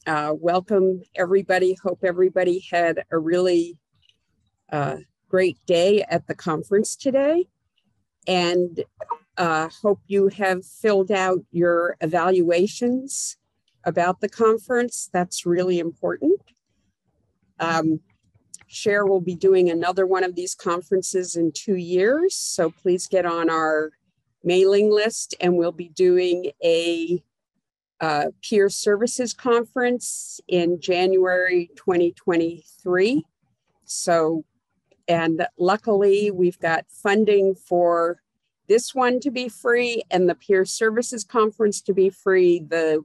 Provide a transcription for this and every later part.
welcome everybody. Hope everybody had a really great day at the conference today, and hope you have filled out your evaluations about the conference. That's really important. Cher will be doing another one of these conferences in 2 years, so please get on our mailing list, and we'll be doing a peer services conference in January 2023. So, and luckily we've got funding for this one to be free and the peer services conference to be free. The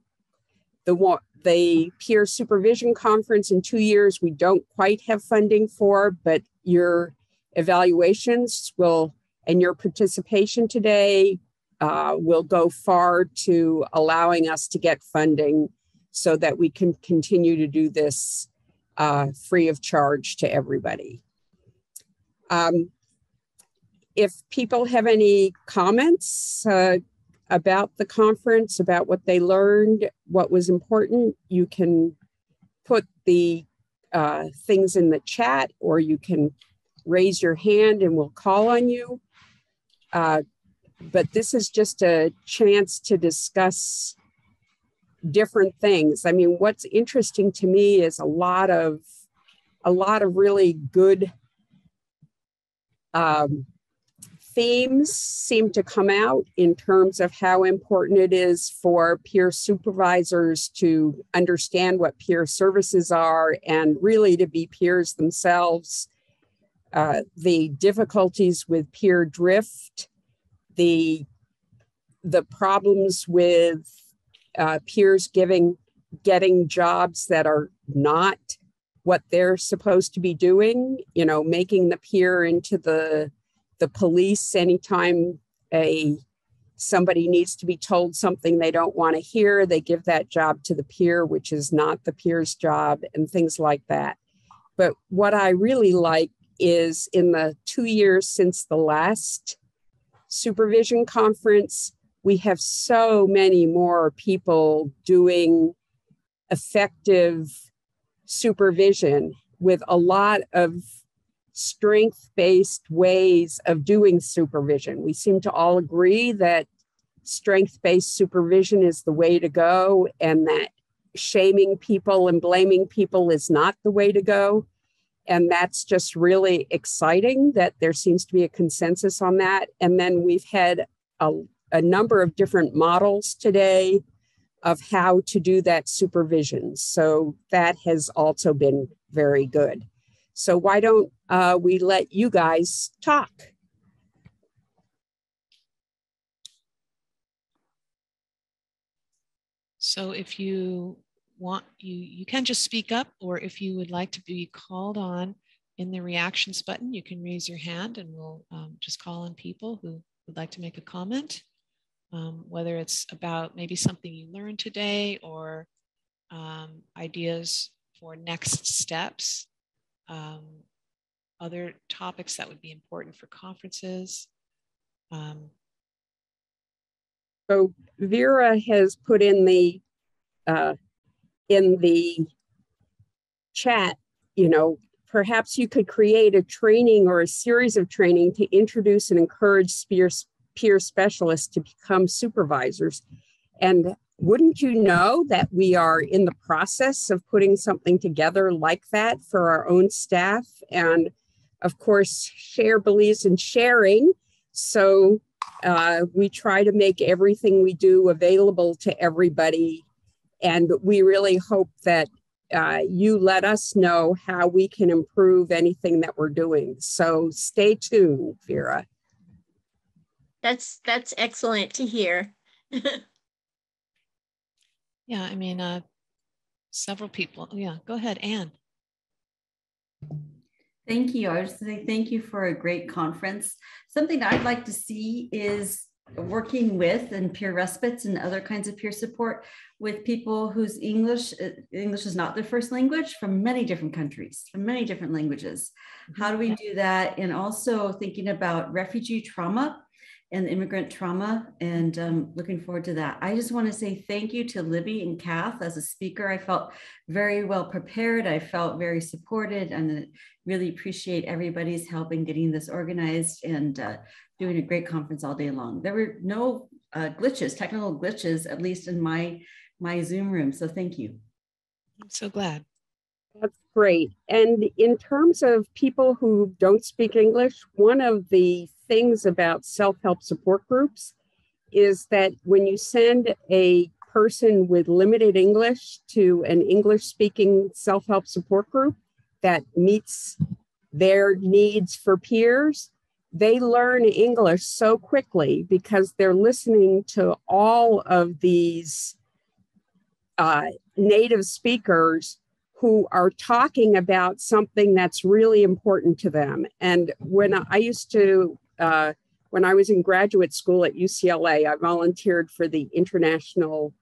peer supervision conference in 2 years, we don't quite have funding for, but your evaluations will, and your participation today will go far to allowing us to get funding so that we can continue to do this free of charge to everybody. If people have any comments about the conference, about what they learned, what was important, you can put the things in the chat, or you can raise your hand and we'll call on you. But this is just a chance to discuss different things. I mean, what's interesting to me is a lot of really good themes seem to come out in terms of how important it is for peer supervisors to understand what peer services are and really to be peers themselves. The difficulties with peer drift, the problems with peers getting jobs that are not what they're supposed to be doing, you know, making the peer into the police anytime somebody needs to be told something they don't want to hear, they give that job to the peer, which is not the peer's job, and things like that. But what I really like is in the 2 years since the last supervision conference, we have so many more people doing effective supervision with a lot of strength-based ways of doing supervision. We seem to all agree that strength-based supervision is the way to go, and that shaming people and blaming people is not the way to go. And that's just really exciting that there seems to be a consensus on that. And then we've had a number of different models today of how to do that supervision. So that has also been very good. So why don't we let you guys talk? So if you want, you can just speak up, or if you would like to be called on in the reactions button, you can raise your hand and we'll just call on people who would like to make a comment, whether it's about maybe something you learned today or ideas for next steps, other topics that would be important for conferences. So Vera has put in the chat, you know, perhaps you could create a training or a series of training to introduce and encourage peer specialists to become supervisors. And wouldn't you know that we are in the process of putting something together like that for our own staff? And of course, Cher believes in sharing. So we try to make everything we do available to everybody. And we really hope that you let us know how we can improve anything that we're doing. So stay tuned, Vera. That's excellent to hear. Yeah, I mean, several people. Yeah, go ahead, Anne. Thank you. I would say thank you for a great conference. Something that I'd like to see is working with and peer respites and other kinds of peer support with people whose English is not their first language, from many different countries, from many different languages. How do we do that? And also thinking about refugee trauma and immigrant trauma, and looking forward to that. I just want to say thank you to Libby and Kath as a speaker. I felt very well prepared. I felt very supported, and really appreciate everybody's help in getting this organized and doing a great conference all day long. There were no glitches, technical glitches, at least in my Zoom room. So thank you. I'm so glad. That's great. And in terms of people who don't speak English, one of the things about self-help support groups is that when you send a person with limited English to an English-speaking self-help support group that meets their needs for peers, they learn English so quickly because they're listening to all of these native speakers who are talking about something that's really important to them. And when I used to, when I was in graduate school at UCLA, I volunteered for the International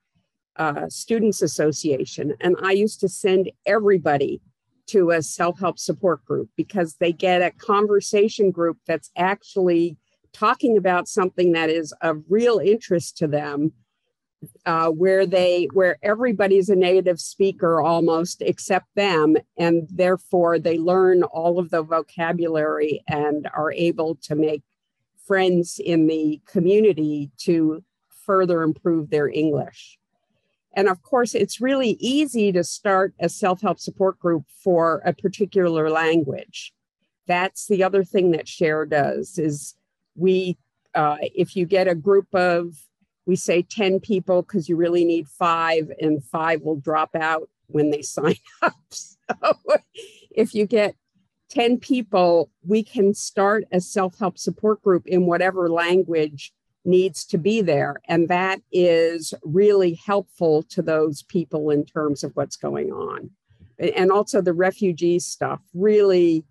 Students Association. And I used to send everybody to a self-help support group because they get a conversation group that's actually talking about something that is of real interest to them, where everybody's a native speaker almost except them, and therefore they learn all of the vocabulary and are able to make friends in the community to further improve their English. And of course, it's really easy to start a self-help support group for a particular language. That's the other thing that Share does is if you get a group of, we say 10 people because you really need 5, and 5 will drop out when they sign up. So if you get 10 people, we can start a self-help support group in whatever language needs to be there. And that is really helpful to those people in terms of what's going on. And also the refugee stuff. Really,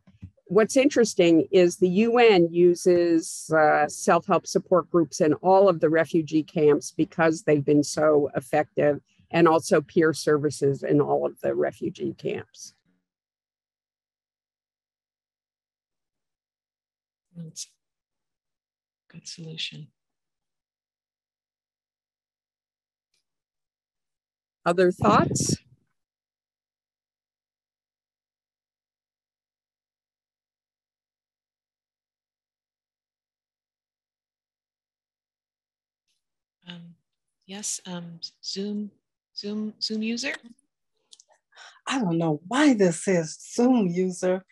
what's interesting is the UN uses self-help support groups in all of the refugee camps because they've been so effective, and also peer services in all of the refugee camps. That's a good solution. Other thoughts? Yes, Zoom user. I don't know why this says Zoom user,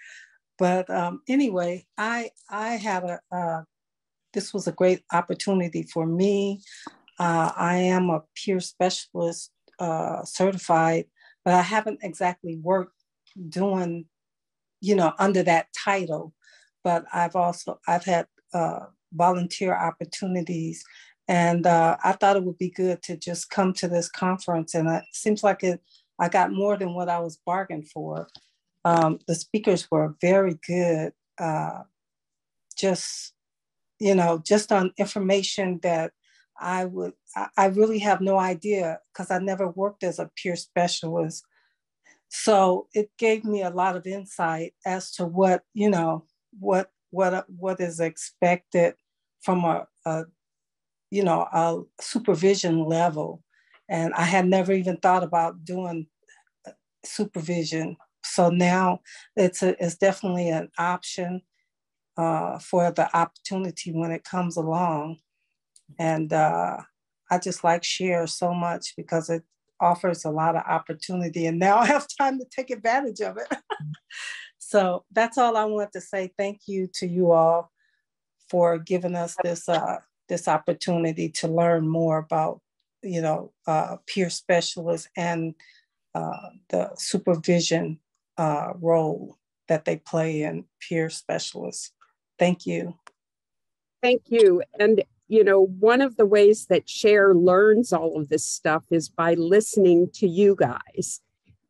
but anyway, I had this was a great opportunity for me. I am a peer specialist certified, but I haven't exactly worked doing, under that title. But I've had volunteer opportunities, and I thought it would be good to just come to this conference. And it seems like I got more than what I was bargained for. The speakers were very good, just on information that I really have no idea because I never worked as a peer specialist. So it gave me a lot of insight as to what is expected from a supervision level. And I had never even thought about doing supervision. So now it's definitely an option for the opportunity when it comes along. And I just like Share so much because it offers a lot of opportunity, and now I have time to take advantage of it. So that's all I want to say. Thank you to you all for giving us this opportunity to learn more about, peer specialists and the supervision role that they play in peer specialists. Thank you. Thank you. And one of the ways that Share learns all of this stuff is by listening to you guys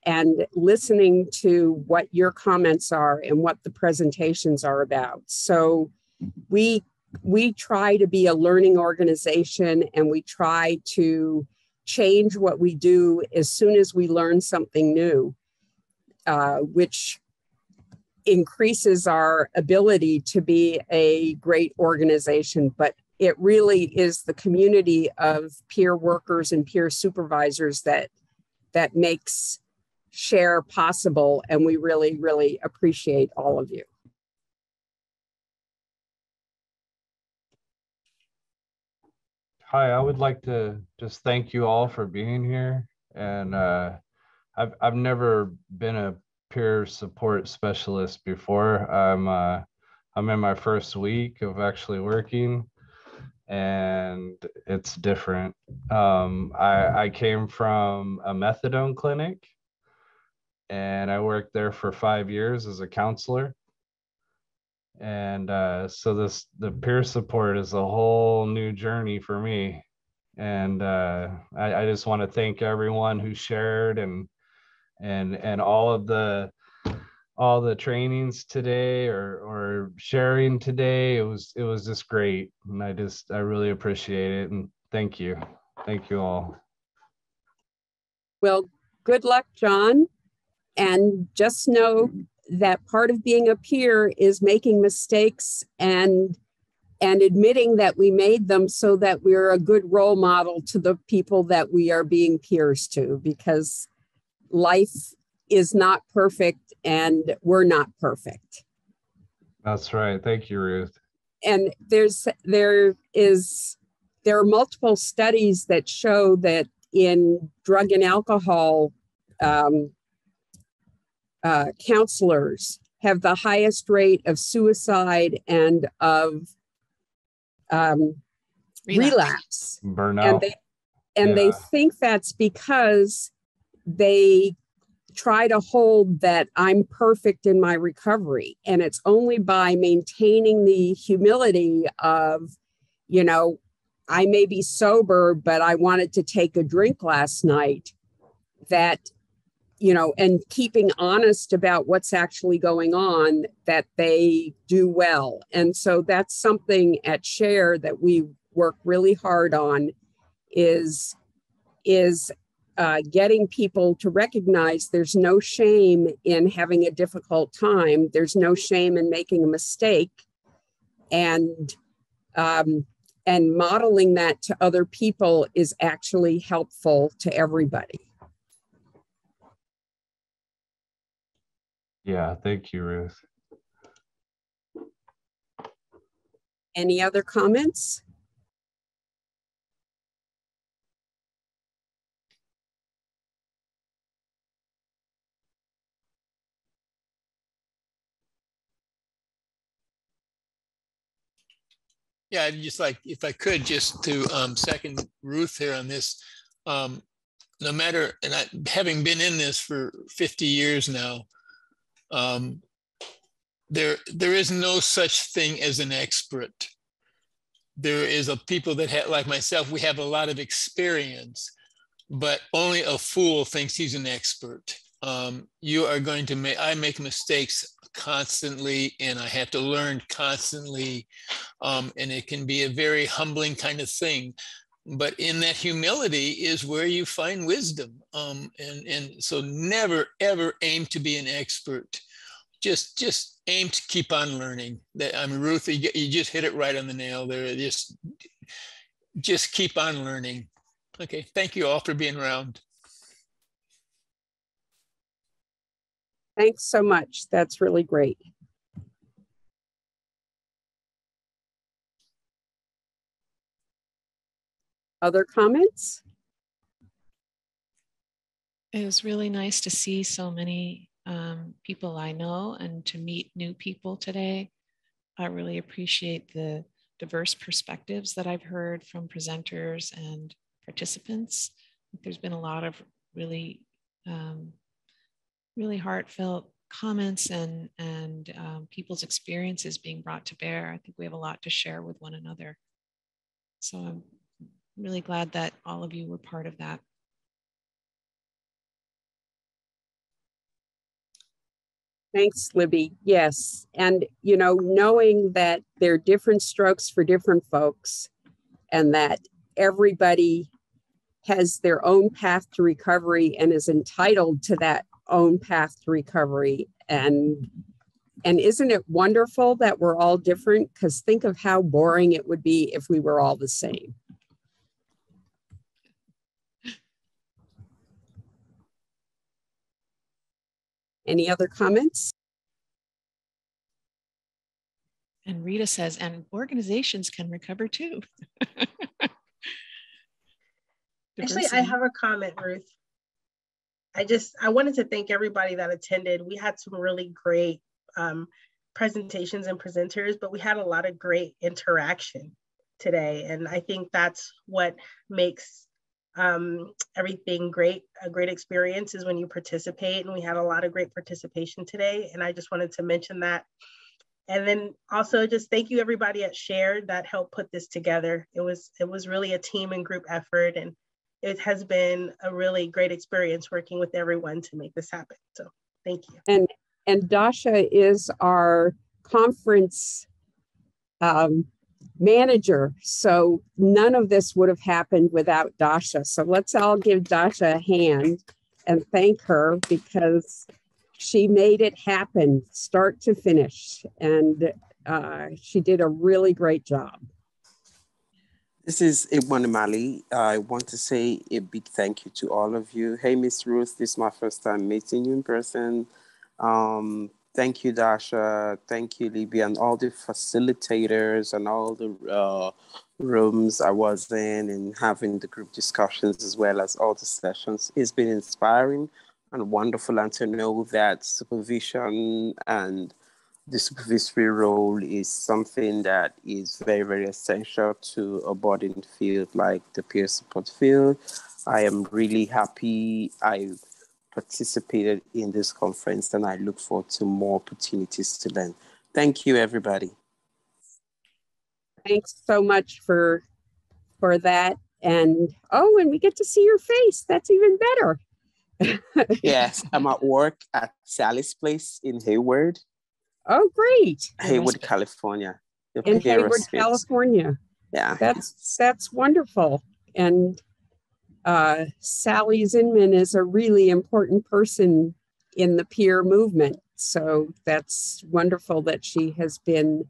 and listening to what your comments are and what the presentations are about. So we try to be a learning organization, and we try to change what we do as soon as we learn something new, which increases our ability to be a great organization. But it really is the community of peer workers and peer supervisors that makes SHARE possible. And we really, really appreciate all of you. Hi, I would like to just thank you all for being here. And I've never been a peer support specialist before. I'm in my first week of actually working, and it's different. I came from a methadone clinic, and I worked there for 5 years as a counselor. And so the peer support is a whole new journey for me. And I just want to thank everyone who shared and all the trainings today or sharing today. It was just great. And I really appreciate it. And thank you. Thank you all. Well, good luck, John. And just know that part of being a peer is making mistakes and admitting that we made them so that we're a good role model to the people that we are being peers to, because life is not perfect and we're not perfect. That's right. Thank you, Ruth. And there are multiple studies that show that in drug and alcohol, counselors have the highest rate of suicide and of relapse. Burnout. And they think that's because they try to hold that I'm perfect in my recovery. And it's only by maintaining the humility of, I may be sober, but I wanted to take a drink last night, that and keeping honest about what's actually going on, that they do well. And so that's something at SHARE that we work really hard on, is getting people to recognize there's no shame in having a difficult time. There's no shame in making a mistake, and modeling that to other people is actually helpful to everybody. Yeah, thank you, Ruth. Any other comments? Yeah, I'd just like, if I could, just to second Ruth here on this. No matter, and having been in this for 50 years now, there is no such thing as an expert. There is people that have, like myself, we have a lot of experience, but only a fool thinks he's an expert. You are going to I make mistakes constantly, and I have to learn constantly, and it can be a very humbling kind of thing. But in that humility is where you find wisdom. And so never, ever aim to be an expert. Just aim to keep on learning. Ruth, you just hit it right on the nail there. Just keep on learning. Okay, thank you all for being around. Thanks so much. That's really great. Other comments? It was really nice to see so many people I know and to meet new people today. I really appreciate the diverse perspectives that I've heard from presenters and participants. There's been a lot of really, really heartfelt comments and people's experiences being brought to bear. I think we have a lot to share with one another. So I'm really glad that all of you were part of that. Thanks, Libby. Yes. And, knowing that there are different strokes for different folks, and that everybody has their own path to recovery and is entitled to that own path to recovery. And, And isn't it wonderful that we're all different? Because think of how boring it would be if we were all the same. Any other comments? And Rita says, and organizations can recover too. Actually, I have a comment, Ruth. I wanted to thank everybody that attended. We had some really great presentations and presenters, but we had a lot of great interaction today. And I think that's what makes everything great. A great experience is when you participate, and we had a lot of great participation today. And I just wanted to mention that. And then also just thank you everybody at Share that helped put this together. It was really a team and group effort, and it has been a really great experience working with everyone to make this happen. So thank you. And Dasha is our conference manager. So none of this would have happened without Dasha. So let's all give Dasha a hand and thank her, because she made it happen start to finish. And she did a really great job. This is Ibn Mali. I want to say a big thank you to all of you. Hey, Miss Ruth, this is my first time meeting you in person. Thank you, Dasha. Thank you, Libby, and all the facilitators and all the rooms I was in, and having the group discussions as well as all the sessions. It's been inspiring and wonderful, and to know that supervision and the supervisory role is something that is very, very essential to a body in the field like the peer support field. I am really happy I participated in this conference, and I look forward to more opportunities to learn. Thank you, everybody. Thanks so much for that. And and we get to see your face. That's even better. Yes, I'm at work at Sally's place in Hayward. Oh, great. Hayward, California. In Hayward, California. Yeah. That's wonderful. And Sally Zinman is a really important person in the peer movement. So that's wonderful that she has been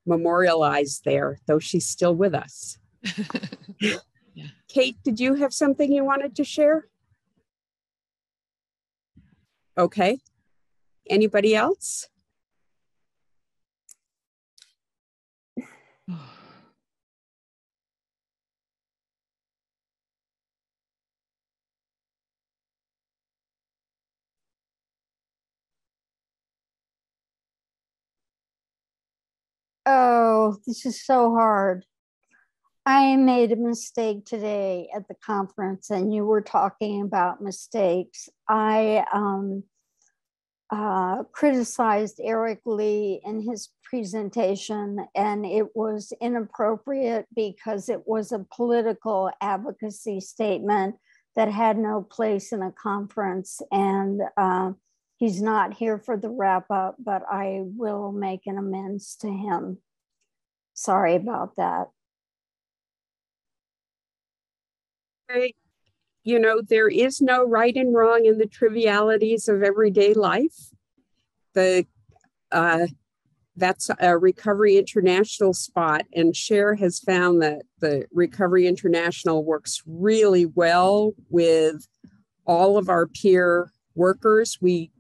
memorialized there, though she's still with us. Yeah. Kate, did you have something you wanted to share? Okay. Anybody else? Oh, this is so hard. I made a mistake today at the conference, and you were talking about mistakes. I criticized Eric Lee in his presentation, and it was inappropriate because it was a political advocacy statement that had no place in a conference. And he's not here for the wrap up, but I will make an amends to him. Sorry about that. You know, there is no right and wrong in the trivialities of everyday life. That's a Recovery International spot, and Cher has found that the Recovery International works really well with all of our peer workers. We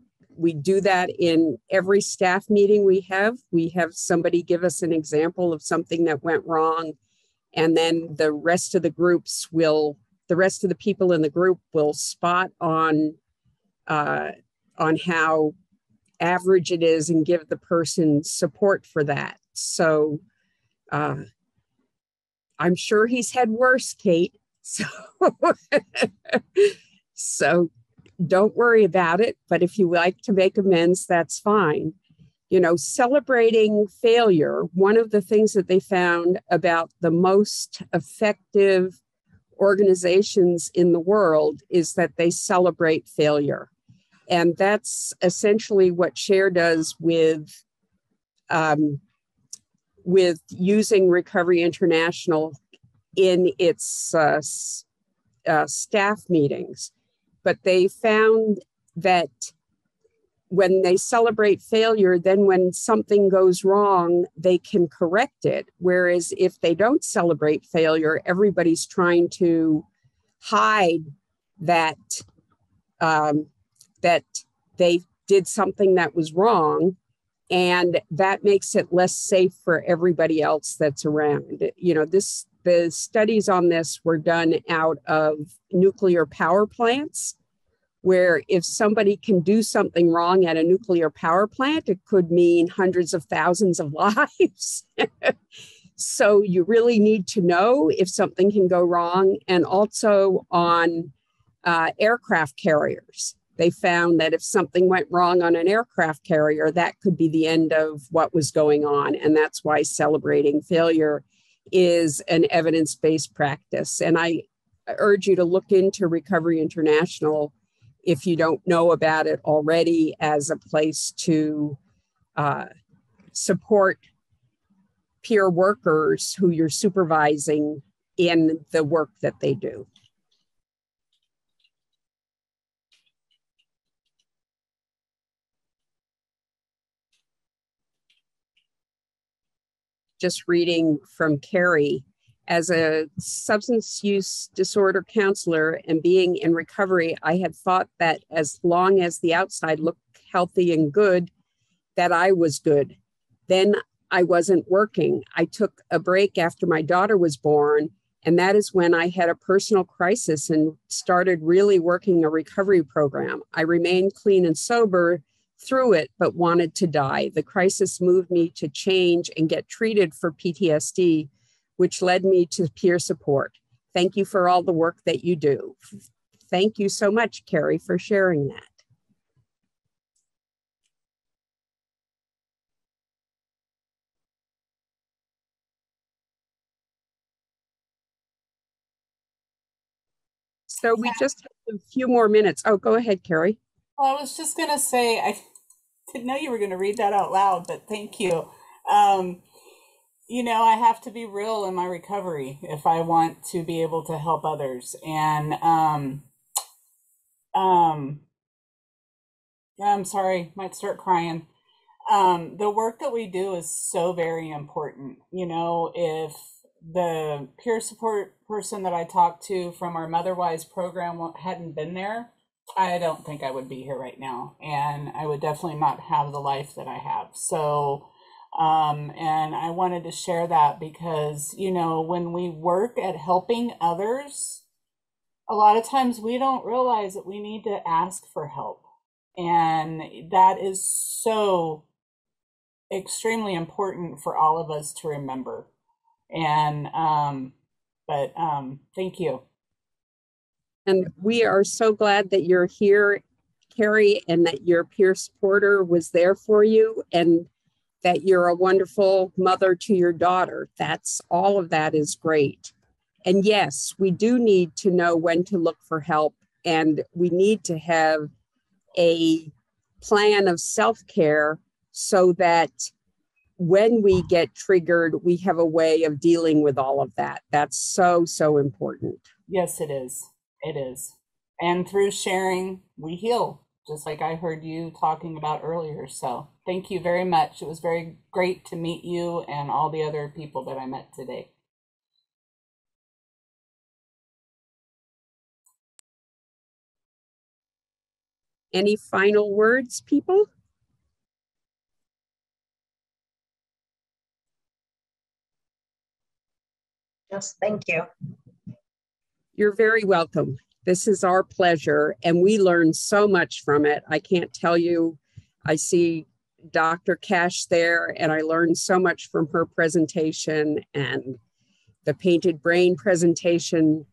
do that in every staff meeting we have. We have somebody give us an example of something that went wrong, and then the rest of the people in the group will spot on how average it is and give the person support for that. So I'm sure he's had worse, Kate. So don't worry about it. But if you like to make amends, that's fine. You know, celebrating failure, one of the things that they found about the most effective organizations in the world is that they celebrate failure. And that's essentially what Cher does with using Recovery International in its staff meetings. But they found that when they celebrate failure, then when something goes wrong, they can correct it. Whereas if they don't celebrate failure, everybody's trying to hide that that they did something that was wrong, and that makes it less safe for everybody else that's around. You know, the studies on this were done out of nuclear power plants, where if somebody can do something wrong at a nuclear power plant, it could mean hundreds of thousands of lives. So you really need to know if something can go wrong. And also on aircraft carriers, they found that if something went wrong on an aircraft carrier, that could be the end of what was going on. And that's why celebrating failure is an evidence-based practice. And I urge you to look into Recovery International if you don't know about it already, as a place to support peer workers who you're supervising in the work that they do. Just reading from Carrie, as a substance use disorder counselor and being in recovery, I had thought that as long as the outside looked healthy and good, that I was good. Then I wasn't working. I took a break after my daughter was born, and that is when I had a personal crisis and started really working a recovery program. I remained clean and sober through it, but wanted to die. The crisis moved me to change and get treated for PTSD, which led me to peer support. Thank you for all the work that you do. Thank you so much, Carrie, for sharing that. So we just have a few more minutes. Oh, go ahead, Carrie. Well, I was just going to say, I didn't know you were going to read that out loud, but thank you. You know, I have to be real in my recovery if I want to be able to help others. And I'm sorry, might start crying. The work that we do is so very important. You know, if the peer support person that I talked to from our Motherwise program hadn't been there, I don't think I would be here right now. And I would definitely not have the life that I have. So, and I wanted to share that because, you know, when we work at helping others, a lot of times we don't realize that we need to ask for help. And that is so extremely important for all of us to remember. And, thank you. And we are so glad that you're here, Carrie, and that your peer supporter was there for you, and that you're a wonderful mother to your daughter. That's all of that is great. And yes, we do need to know when to look for help, and we need to have a plan of self-care so that when we get triggered, we have a way of dealing with all of that. That's so, so important. Yes, it is. It is. And through sharing, we heal, just like I heard you talking about earlier. So thank you very much. It was very great to meet you and all the other people that I met today. Any final words, people? Yes, thank you. You're very welcome. This is our pleasure, and we learn so much from it. I can't tell you. I see Dr. Cash there, and I learned so much from her presentation and the Painted Brain presentation,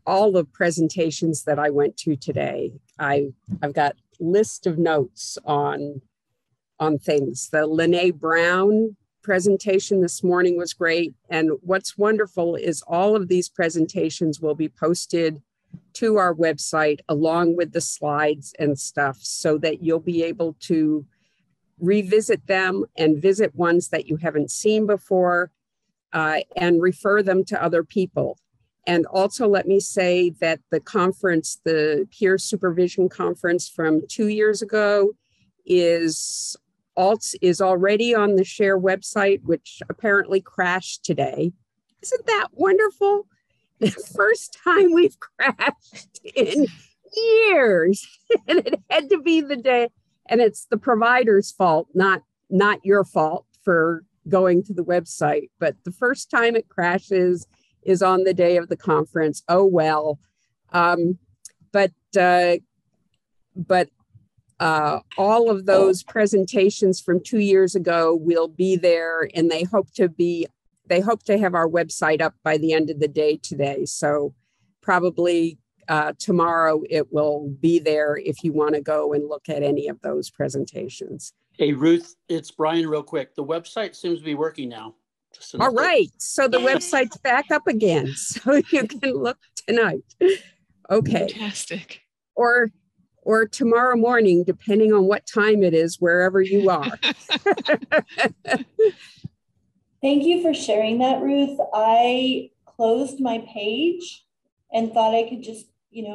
all the presentations that I went to today. I've got list of notes on things. The Lene Brown presentation this morning was great. And what's wonderful is all of these presentations will be posted to our website along with the slides and stuff so that you'll be able to revisit them and visit ones that you haven't seen before and refer them to other people. And also let me say that the conference, the peer supervision conference from 2 years ago is already on the SHARE website, which apparently crashed today. Isn't that wonderful? The first time we've crashed in years. And it had to be the day, and it's the provider's fault, not your fault for going to the website. But the first time it crashes is on the day of the conference. Oh well. But all of those presentations from 2 years ago will be there, and they hope to have our website up by the end of the day today. So probably tomorrow it will be there if you want to go and look at any of those presentations. Hey, Ruth, it's Brian real quick. The website seems to be working now. All right. So the website's back up again. So you can look tonight. Okay. Fantastic. Or tomorrow morning, depending on what time it is, wherever you are. Thank you for sharing that, Ruth. I closed my page and thought I could just,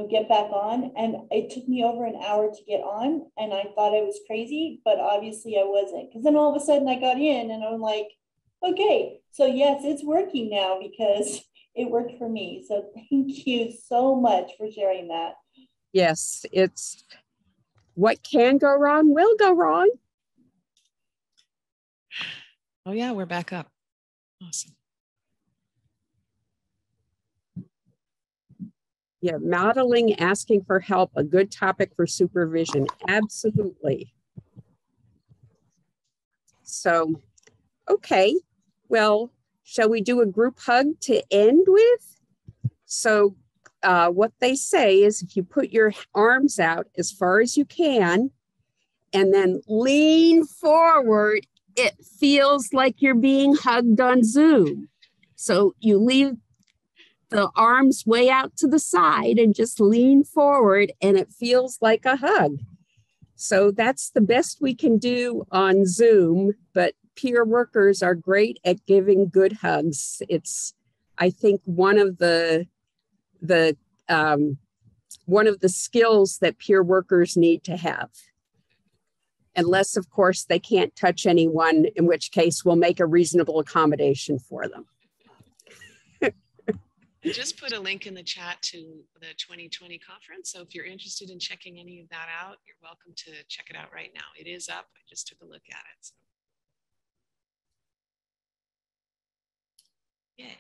get back on. And it took me over an hour to get on. And I thought I was crazy, but obviously I wasn't. Because then all of a sudden I got in and I'm like, okay, so yes, it's working now because it worked for me. So thank you so much for sharing that. Yes, it's what can go wrong will go wrong. Oh yeah, we're back up. Awesome. Yeah, modeling, asking for help, a good topic for supervision. Absolutely. So, okay, well, shall we do a group hug to end with? So what they say is if you put your arms out as far as you can and then lean forward, it feels like you're being hugged on Zoom. So you leave the arms way out to the side and just lean forward and it feels like a hug. So that's the best we can do on Zoom, but peer workers are great at giving good hugs. It's, I think, one of the skills that peer workers need to have. Unless, of course, they can't touch anyone, in which case we'll make a reasonable accommodation for them. I just put a link in the chat to the 2020 conference. So if you're interested in checking any of that out, you're welcome to check it out right now. It is up. I just took a look at it. So. Yay.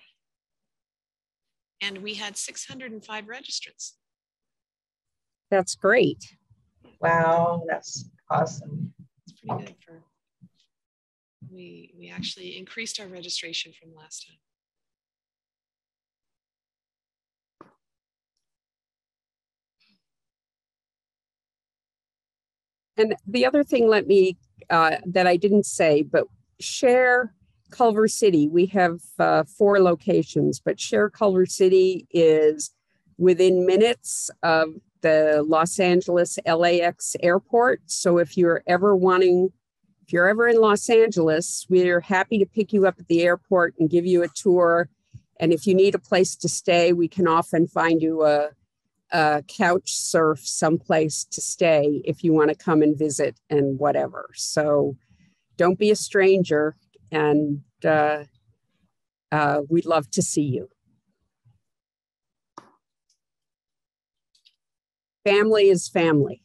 And we had 605 registrants. That's great. Wow, that's awesome. It's pretty good for, we actually increased our registration from last time. And the other thing, that I didn't say, but SHARE Culver City, we have 4 locations, but SHARE Culver City is within minutes of the Los Angeles LAX airport. So if you're ever in Los Angeles, we're happy to pick you up at the airport and give you a tour. And if you need a place to stay, we can often find you a couch surf someplace to stay if you want to come and visit and whatever. So don't be a stranger, and we'd love to see you. Family is family.